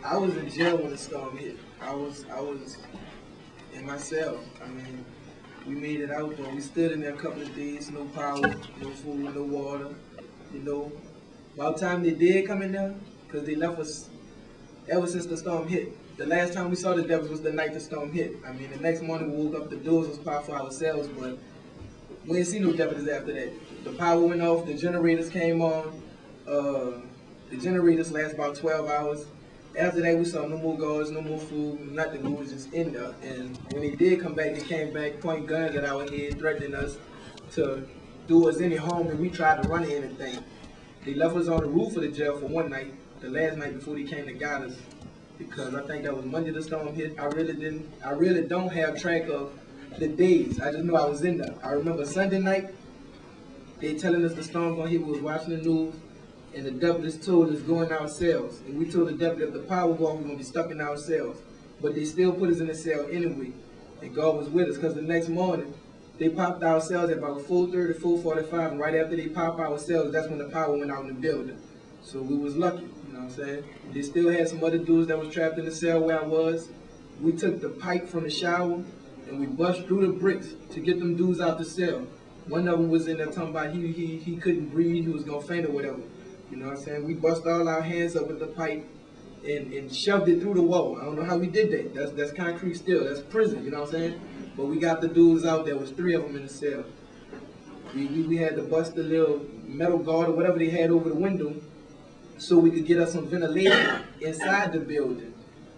I was in jail when the storm hit. I was in my cell. I mean, we made it out, but we stood in there a couple of days, no power, no food, no water. You know, by the time they did come in there, because they left us ever since the storm hit. The last time we saw the devils was the night the storm hit. I mean, the next morning we woke up, the doors was powered for ourselves, but we didn't see no devils after that. The power went off, the generators came on. The generators last about 12 hours. After that, we saw no more guards, no more food, nothing. We was just in there. And when they did come back, they came back, point guns at our head, threatening us to do us any harm, and we tried to run anything. They left us on the roof of the jail for one night, the last night before they came to guide us, because I think that was Monday the storm hit. I really don't have track of the days. I just know I was in there. I remember Sunday night, they telling us the storm gonna hit. We was watching the news, and the deputies told us go in our cells. And we told the deputy if the power go off, we're gonna be stuck in our cells. But they still put us in the cell anyway. And God was with us, because the next morning, they popped our cells at about 4:30, 4:45, and right after they popped our cells, that's when the power went out in the building. So we was lucky, you know what I'm saying? They still had some other dudes that was trapped in the cell where I was. We took the pipe from the shower, and we bust through the bricks to get them dudes out the cell. One of them was in there talking about he couldn't breathe, he was gonna faint or whatever. You know what I'm saying? We bust all our hands up with the pipe and shoved it through the wall. I don't know how we did that. That's concrete steel. That's prison, you know what I'm saying? But we got the dudes out there. Was 3 of them in the cell. We had to bust the little metal guard or whatever they had over the window so we could get us some ventilation inside the building.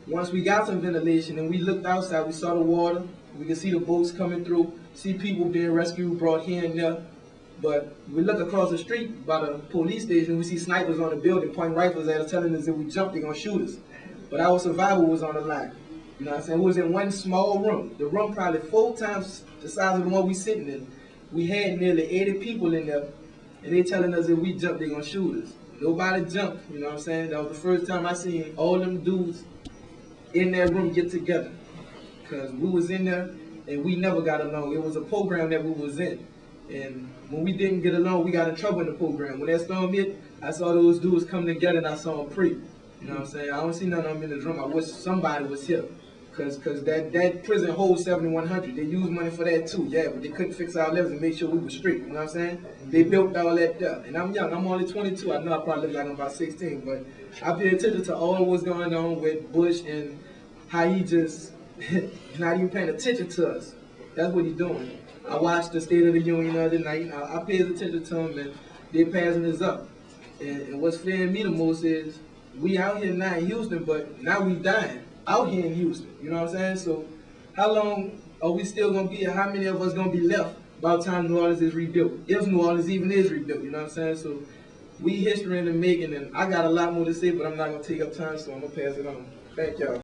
Once we got some ventilation and we looked outside, we saw the water. We could see the boats coming through, see people being rescued, brought here and there. But we look across the street by the police station, we see snipers on the building pointing rifles at us, telling us if we jump, they're going to shoot us. But our survival was on the line. You know what I'm saying? We was in one small room. The room probably 4 times the size of the one we sitting in. We had nearly 80 people in there, and they telling us if we jump, they're going to shoot us. Nobody jumped, you know what I'm saying? That was the first time I seen all them dudes in that room get together. Because we was in there, and we never got along. It was a program that we was in. And when we didn't get along, we got in trouble in the program. When that storm hit, I saw those dudes come together and I saw them pray. You know what I'm saying? I don't see none of them in the drum. I wish somebody was here. Cause that prison holds 7,100. They use money for that too, yeah, but they couldn't fix our levels and make sure we were straight, you know what I'm saying? They built all that there. And I'm young, I'm only 22. I know I probably look like I'm about 16, but I pay attention to all what's going on with Bush and how he just not even paying attention to us. That's what he's doing. I watched the State of the Union the other night. I paid attention to him, and they're passing us up. And what's fearing me the most is we out here now in Houston, but now we dying out here in Houston. You know what I'm saying? So how long are we still going to be here? How many of us going to be left by the time New Orleans is rebuilt? If New Orleans even is rebuilt, you know what I'm saying? So we history in the making, and I got a lot more to say, but I'm not going to take up time, so I'm going to pass it on. Thank y'all.